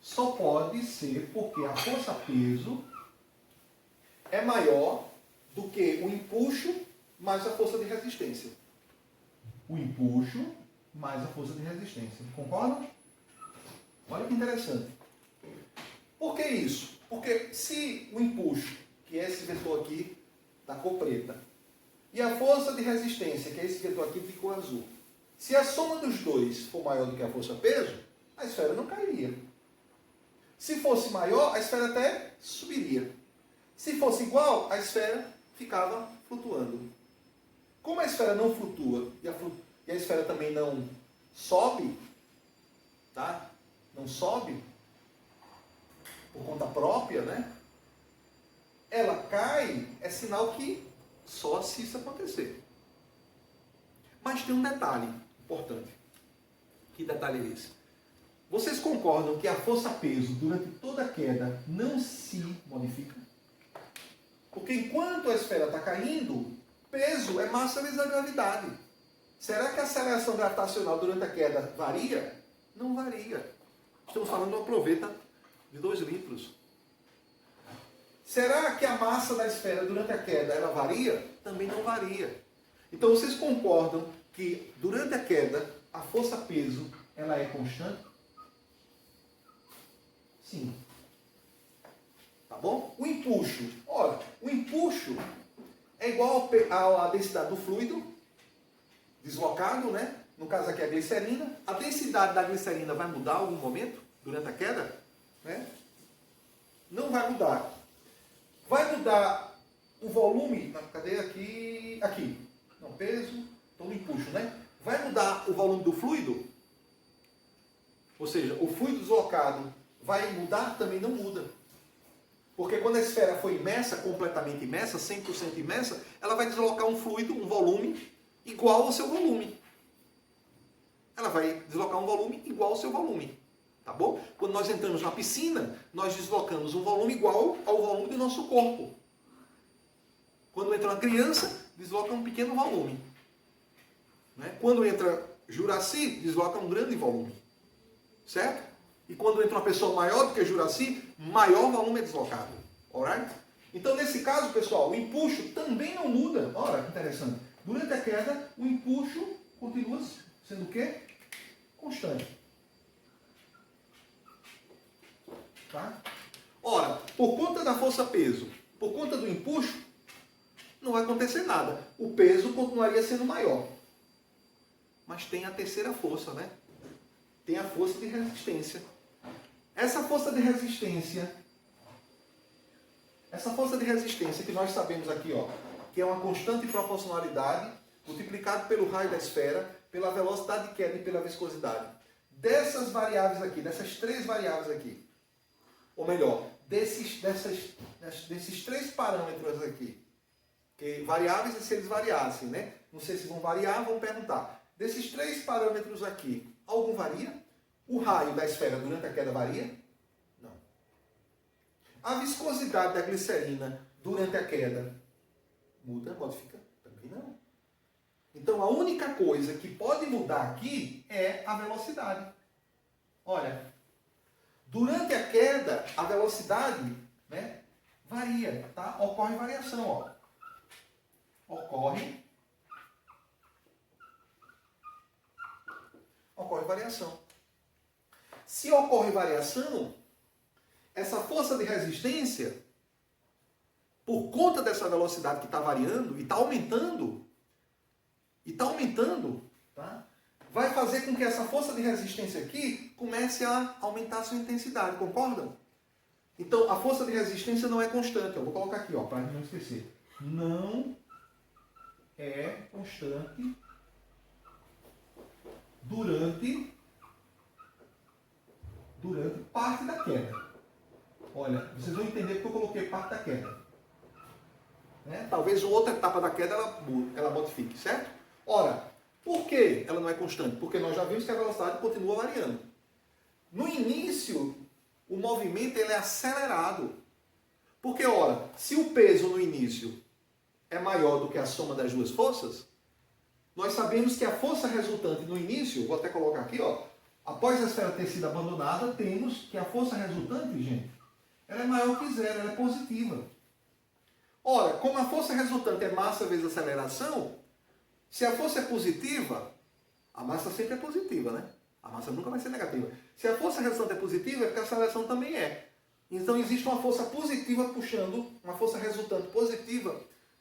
só pode ser porque a força-peso é maior do que o empuxo mais a força de resistência. O empuxo mais a força de resistência. Concorda? Olha que interessante. Por que isso? Porque se o empuxo, que é esse vetor aqui, da cor preta, e a força de resistência, que é esse vetor aqui de cor azul, se a soma dos dois for maior do que a força-peso, a esfera não cairia. Se fosse maior, a esfera até subiria. Se fosse igual, a esfera ficava flutuando. Como a esfera não flutua e a esfera também não sobe, tá? Não sobe por conta própria, né? Ela cai, é sinal que só se isso acontecer. Mas tem um detalhe importante. Que detalhe é esse? Vocês concordam que a força-peso durante toda a queda não se modifica? Porque enquanto a esfera está caindo, peso é massa vezes a gravidade. Será que a aceleração gravitacional durante a queda varia? Não varia. Estamos falando de uma proveta de 2 litros. Será que a massa da esfera durante a queda ela varia? Também não varia. Então vocês concordam que durante a queda a força-peso ela é constante? Sim. Tá bom? O empuxo. Ora, o empuxo é igual à densidade do fluido deslocado, né? No caso aqui é a glicerina. A densidade da glicerina vai mudar em algum momento durante a queda? Né? Não vai mudar. Vai mudar o volume. Cadê aqui? Aqui. Não, peso. Então no empuxo, né? Vai mudar o volume do fluido? Ou seja, o fluido deslocado vai mudar? Também não muda. Porque quando a esfera foi imersa, completamente imersa, 100% imersa, ela vai deslocar um fluido, um volume, igual ao seu volume. Ela vai deslocar um volume igual ao seu volume. Tá bom? Quando nós entramos na piscina, nós deslocamos um volume igual ao volume do nosso corpo. Quando entra uma criança, desloca um pequeno volume. Né? Quando entra Juraci, desloca um grande volume. Certo? E quando entra uma pessoa maior do que Juraci, maior volume é deslocado. Alright? Então, nesse caso, pessoal, o empuxo também não muda. Olha que interessante. Durante a queda, o empuxo continua sendo o quê? Constante. Tá? Ora, por conta da força-peso, por conta do empuxo, não vai acontecer nada. O peso continuaria sendo maior. Mas tem a terceira força, né? Tem a força de resistência. Essa força de resistência que nós sabemos aqui, ó, que é uma constante proporcionalidade multiplicado pelo raio da esfera, pela velocidade de queda e pela viscosidade. Dessas variáveis aqui, dessas 3 variáveis aqui, ou melhor, desses 3 parâmetros aqui, que variáveis e se eles variassem, né? Não sei se vão variar, vão perguntar. Desses 3 parâmetros aqui, algum varia? O raio da esfera durante a queda varia? Não. A viscosidade da glicerina durante a queda muda, modifica? Também não. Então a única coisa que pode mudar aqui é a velocidade. Olha, durante a queda, a velocidade, né, varia, tá? Ocorre variação, ó. Ocorre variação. Se ocorre variação, essa força de resistência, por conta dessa velocidade que está variando e está aumentando, tá? Vai fazer com que essa força de resistência aqui comece a aumentar a sua intensidade, concorda? Então, a força de resistência não é constante. Eu vou colocar aqui, ó, para não esquecer. Não é constante durante parte da queda. Olha, vocês vão entender porque eu coloquei parte da queda. Né? Talvez outra etapa da queda ela modifique, certo? Ora, por que ela não é constante? Porque nós já vimos que a velocidade continua variando. No início, o movimento ele é acelerado. Porque, ora, se o peso no início é maior do que a soma das duas forças, nós sabemos que a força resultante no início, vou até colocar aqui, ó, após a esfera ter sido abandonada, temos que a força resultante, gente, ela é maior que zero, ela é positiva. Ora, como a força resultante é massa vezes aceleração, se a força é positiva, a massa sempre é positiva, né? A massa nunca vai ser negativa. Se a força resultante é positiva, é porque a aceleração também é. Então existe uma força positiva puxando, uma força resultante positiva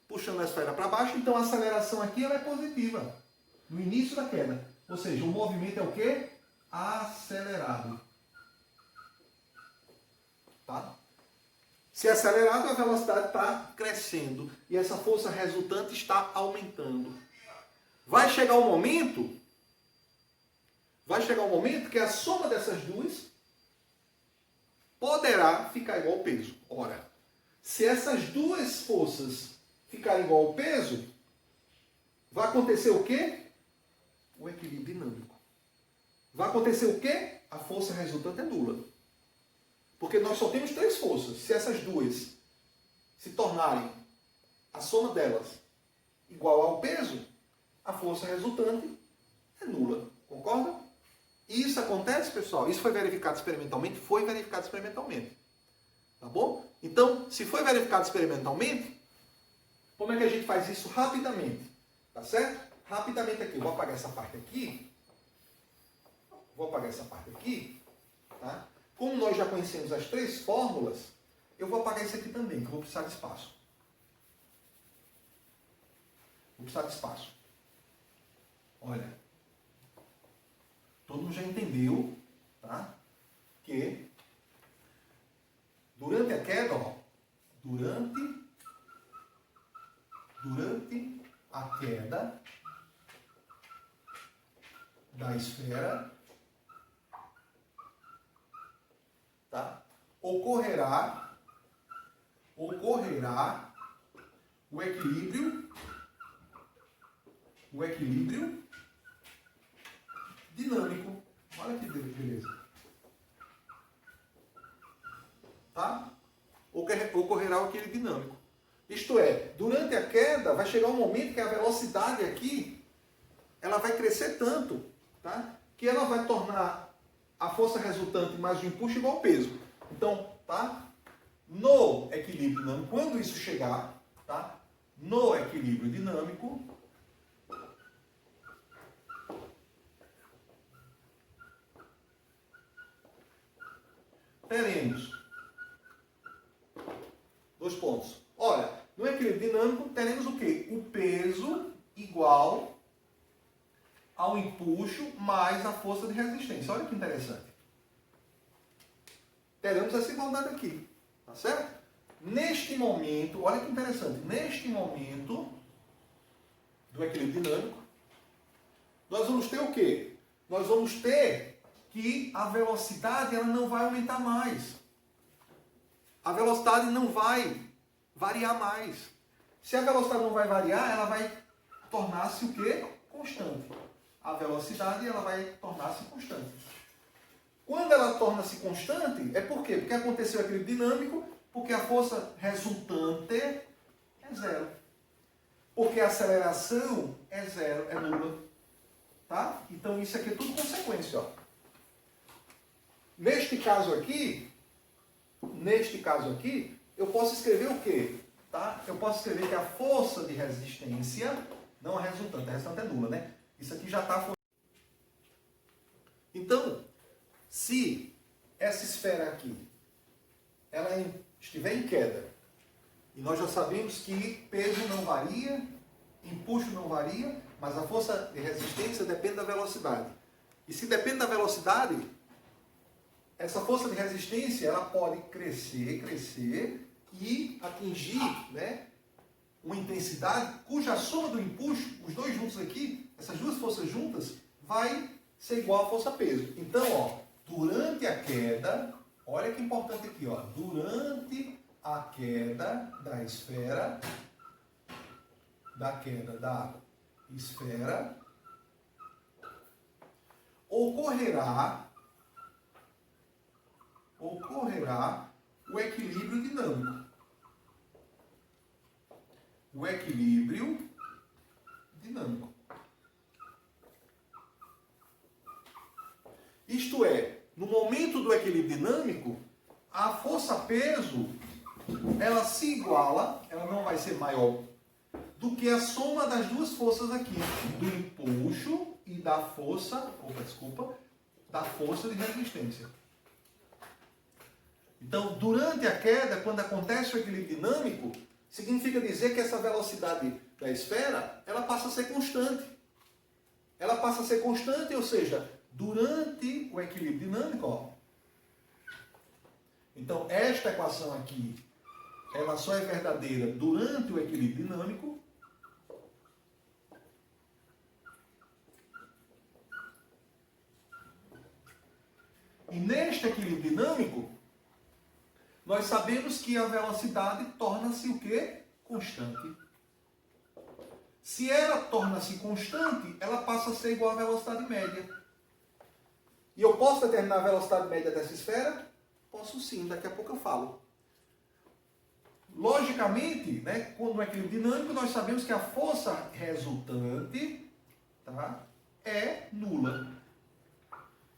puxando a esfera para baixo, então a aceleração aqui ela é positiva, no início da queda. Ou seja, o movimento é o quê? Acelerado. Tá? Se é acelerado, a velocidade está crescendo e essa força resultante está aumentando. Vai chegar um momento que a soma dessas duas poderá ficar igual ao peso. Ora, se essas duas forças ficarem igual ao peso, vai acontecer o quê? O equilíbrio dinâmico. Vai acontecer o quê? A força resultante é nula. Porque nós só temos três forças. Se essas duas se tornarem, a soma delas, igual ao peso, a força resultante é nula. Concorda? E isso acontece, pessoal? Isso foi verificado experimentalmente? Foi verificado experimentalmente. Tá bom? Então, se foi verificado experimentalmente, como é que a gente faz isso rapidamente? Tá certo? Rapidamente aqui. Eu vou apagar essa parte aqui. Tá? Como nós já conhecemos as três fórmulas, eu vou apagar isso aqui também, que eu vou precisar de espaço. Olha, todo mundo já entendeu, tá? Que durante a queda, ó, durante a queda da esfera, tá? Ocorrerá o equilíbrio dinâmico. Olha que beleza. Tá? Ocorrerá o equilíbrio dinâmico. Isto é, durante a queda vai chegar um momento que a velocidade aqui ela vai crescer tanto, tá? Que ela vai tornar a força resultante mais o empuxo igual ao peso. Então, tá? No equilíbrio dinâmico, quando isso chegar, tá? No equilíbrio dinâmico, teremos dois pontos. Olha, no equilíbrio dinâmico teremos o quê? O peso igual ao empuxo mais a força de resistência. Olha que interessante. Teremos essa igualdade aqui. Tá certo? Neste momento, olha que interessante. Neste momento do equilíbrio dinâmico, nós vamos ter o quê? Nós vamos ter que a velocidade ela não vai aumentar mais. A velocidade não vai variar mais. Se a velocidade não vai variar, ela vai tornar-se o quê? Constante. A velocidade ela vai tornar-se constante. Quando ela torna-se constante, é por quê? Porque aconteceu o equilíbrio dinâmico, porque a força resultante é zero. Porque a aceleração é zero, é nula. Tá? Então isso aqui é tudo consequência. Ó. Neste caso aqui, eu posso escrever o quê? Tá? Eu posso escrever que a força de resistência, não a resultante é nula, né? Isso aqui já está... Então, se essa esfera aqui, ela estiver em queda, e nós já sabemos que peso não varia, empuxo não varia, mas a força de resistência depende da velocidade. E se depende da velocidade, essa força de resistência ela pode crescer e atingir, né, uma intensidade cuja soma do empuxo, os dois juntos aqui, essas duas forças juntas, vai ser igual à força-peso. Então, ó, durante a queda, olha que importante aqui, ó, durante a queda da esfera, ocorrerá o equilíbrio dinâmico. O equilíbrio dinâmico. Isto é, no momento do equilíbrio dinâmico, a força-peso, ela se iguala, ela não vai ser maior do que a soma das duas forças aqui, do empuxo e da força, da força de resistência. Então, durante a queda, quando acontece o equilíbrio dinâmico, significa dizer que essa velocidade da esfera, ela passa a ser constante. Ela passa a ser constante, ou seja, durante o equilíbrio dinâmico, ó. Então, esta equação aqui, ela só é verdadeira durante o equilíbrio dinâmico. E neste equilíbrio dinâmico, nós sabemos que a velocidade torna-se o quê? Constante. Se ela torna-se constante, ela passa a ser igual à velocidade média. E eu posso determinar a velocidade média dessa esfera? Posso sim, daqui a pouco eu falo. Logicamente, né, no equilíbrio dinâmico, nós sabemos que a força resultante, tá, é nula.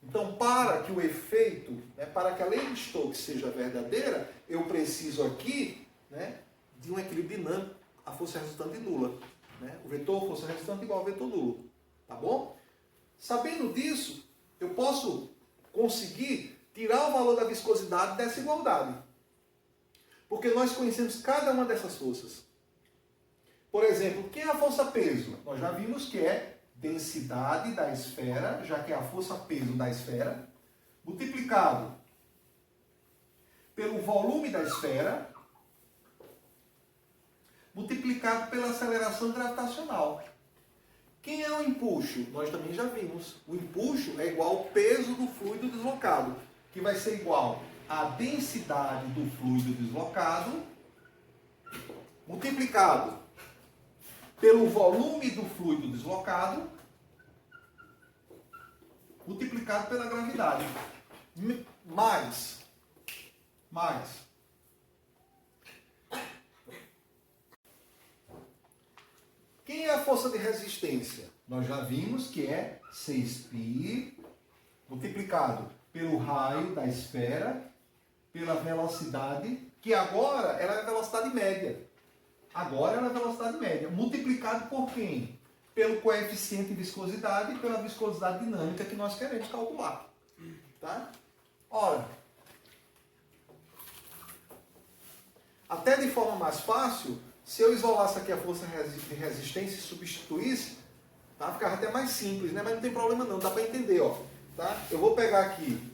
Então, para que o efeito, né, para que a lei de Stokes seja verdadeira, eu preciso aqui, né, de um equilíbrio dinâmico, a força resultante nula. Né? O vetor força resultante igual ao vetor nulo. Tá bom? Sabendo disso, eu posso conseguir tirar o valor da viscosidade dessa igualdade. Porque nós conhecemos cada uma dessas forças. Por exemplo, quem é a força-peso? Nós já vimos que é densidade da esfera, já que é a força-peso da esfera, multiplicado pelo volume da esfera, multiplicado pela aceleração gravitacional. Quem é o empuxo? Nós também já vimos. O empuxo é igual ao peso do fluido deslocado, que vai ser igual à densidade do fluido deslocado, multiplicado pelo volume do fluido deslocado, multiplicado pela gravidade. Mais. Quem é a força de resistência? Nós já vimos que é 6π multiplicado pelo raio da esfera, pela velocidade, que agora ela é a velocidade média. Agora ela é a velocidade média. Multiplicado por quem? Pelo coeficiente de viscosidade e pela viscosidade dinâmica que nós queremos calcular. Tá? Ora, até de forma mais fácil, se eu isolasse aqui a força de resistência e substituísse, tá? Ficava até mais simples, né? Mas não tem problema não, dá para entender. Ó, tá? Eu vou pegar aqui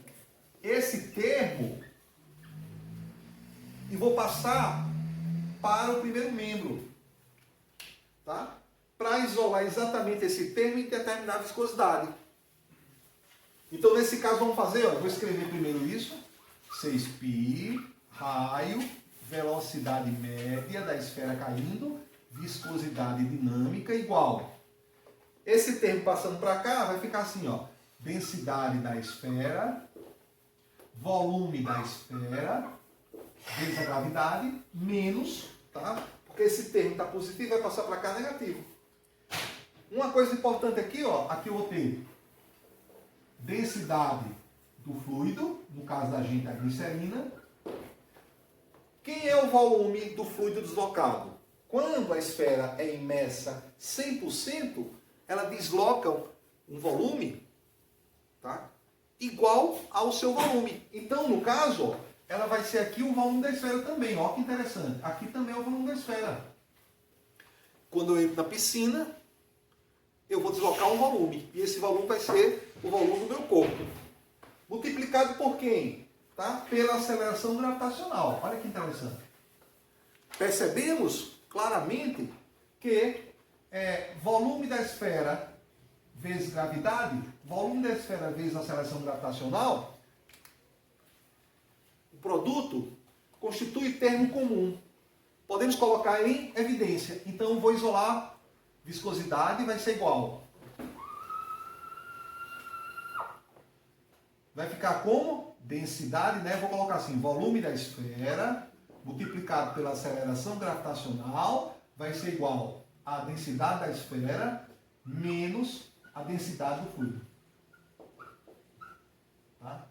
esse termo e vou passar para o primeiro membro. Tá? Para isolar exatamente esse termo e determinar a viscosidade. Então, nesse caso, vamos fazer, ó, eu vou escrever primeiro isso, 6π, raio, velocidade média da esfera caindo, viscosidade dinâmica igual. Esse termo passando para cá vai ficar assim, ó, densidade da esfera, volume da esfera, vezes a gravidade, menos, tá? Porque esse termo está positivo e vai passar para cá negativo. Uma coisa importante aqui, ó, aqui eu vou ter densidade do fluido, no caso da gente a glicerina. Quem é o volume do fluido deslocado? Quando a esfera é imersa 100%, ela desloca um volume, tá, igual ao seu volume. Então, no caso, ó, ela vai ser aqui o volume da esfera também. Ó, que interessante. Aqui também é o volume da esfera. Quando eu entro na piscina, eu vou deslocar um volume. E esse volume vai ser o volume do meu corpo. Multiplicado por quem? Tá? Pela aceleração gravitacional. Olha que interessante. Percebemos claramente que volume da esfera vezes gravidade, volume da esfera vezes aceleração gravitacional, o produto constitui termo comum. Podemos colocar em evidência. Então, eu vou isolar viscosidade, vai ser igual. Vai ficar como? Densidade, né? Vou colocar assim, volume da esfera multiplicado pela aceleração gravitacional vai ser igual a densidade da esfera menos a densidade do fluido. Tá?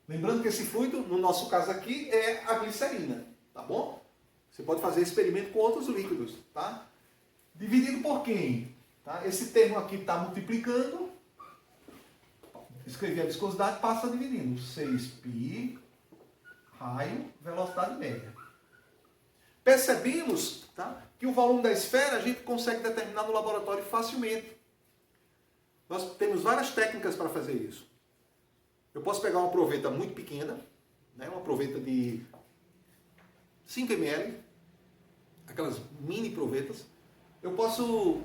Lembrando que esse fluido, no nosso caso aqui, é a glicerina. Tá bom? Você pode fazer experimento com outros líquidos. Tá? Dividido por quem? Tá? Esse termo aqui está multiplicando. Escrevi a viscosidade, passa dividindo. 6π, raio, velocidade média. Percebemos, tá, que o volume da esfera a gente consegue determinar no laboratório facilmente. Nós temos várias técnicas para fazer isso. Eu posso pegar uma proveta muito pequena, né, uma proveta de 5 ml, aquelas mini provetas. Eu posso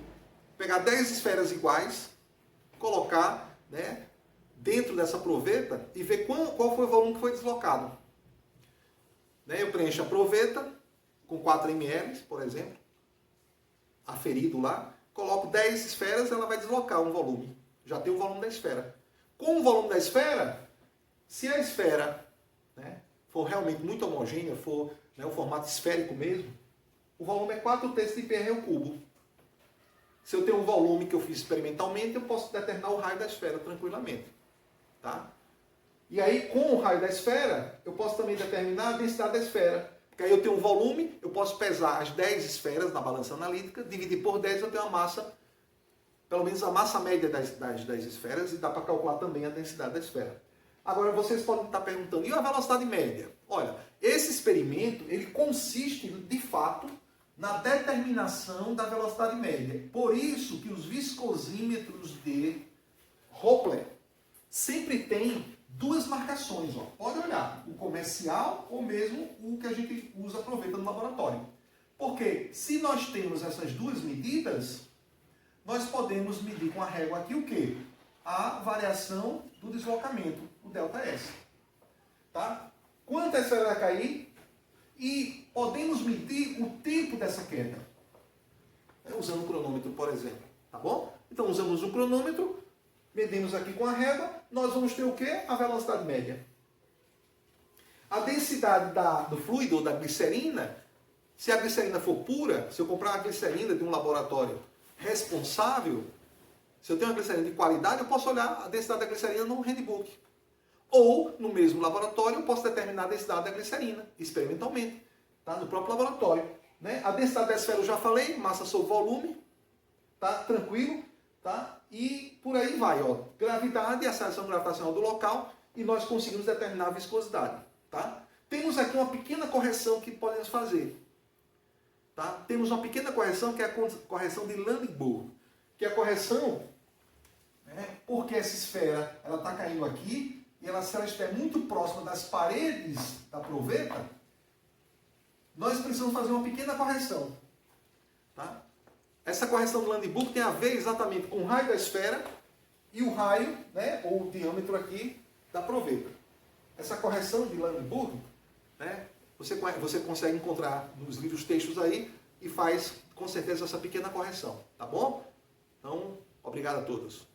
pegar 10 esferas iguais, colocar, né, dentro dessa proveta e ver qual foi o volume que foi deslocado. Né, eu preencho a proveta com 4 ml, por exemplo, aferido lá, coloco 10 esferas, ela vai deslocar um volume. Já tem o volume da esfera. Com o volume da esfera, se a esfera, né, for realmente muito homogênea, for, né, o formato esférico mesmo, o volume é 4/3 de πr ao cubo. Se eu tenho um volume que eu fiz experimentalmente, eu posso determinar o raio da esfera tranquilamente. Tá? E aí, com o raio da esfera, eu posso também determinar a densidade da esfera. Porque aí eu tenho um volume, eu posso pesar as 10 esferas na balança analítica, dividir por 10, eu tenho a massa, pelo menos a massa média das esferas, e dá para calcular também a densidade da esfera. Agora, vocês podem estar perguntando, e a velocidade média? Olha, esse experimento, ele consiste, de fato, na determinação da velocidade média. Por isso que os viscosímetros de Doppler sempre tem duas marcações, ó. Pode olhar, o comercial ou mesmo o que a gente usa, aproveita no laboratório. Porque se nós temos essas duas medidas, nós podemos medir com a régua aqui o quê? A variação do deslocamento, o ΔS. Tá? Quanto a esfera vai cair? E podemos medir o tempo dessa queda. Usando o cronômetro, por exemplo. Tá bom? Então usamos o cronômetro, medimos aqui com a régua, nós vamos ter o quê? A velocidade média. A densidade do fluido ou da glicerina, se a glicerina for pura, se eu comprar uma glicerina de um laboratório responsável, se eu tenho uma glicerina de qualidade, eu posso olhar a densidade da glicerina no handbook. Ou, no mesmo laboratório, eu posso determinar a densidade da glicerina, experimentalmente, tá? No próprio laboratório. Né? A densidade da esfera eu já falei, massa sobre volume, tá? Tranquilo. Tá? E por aí vai, ó, gravidade, aceleração gravitacional do local, e nós conseguimos determinar a viscosidade. Tá? Temos aqui uma pequena correção que podemos fazer. Tá? Temos uma pequena correção que é a correção de Landebourg, que é a correção, né, porque essa esfera está caindo aqui, e ela, se ela estiver muito próxima das paredes da proveta, nós precisamos fazer uma pequena correção. Tá? Essa correção do Landebourg tem a ver exatamente com o raio da esfera e o raio, né, ou o diâmetro aqui da proveta. Essa correção de Landebourg, né, você consegue encontrar nos livros textos aí e faz com certeza essa pequena correção, tá bom? Então, obrigado a todos.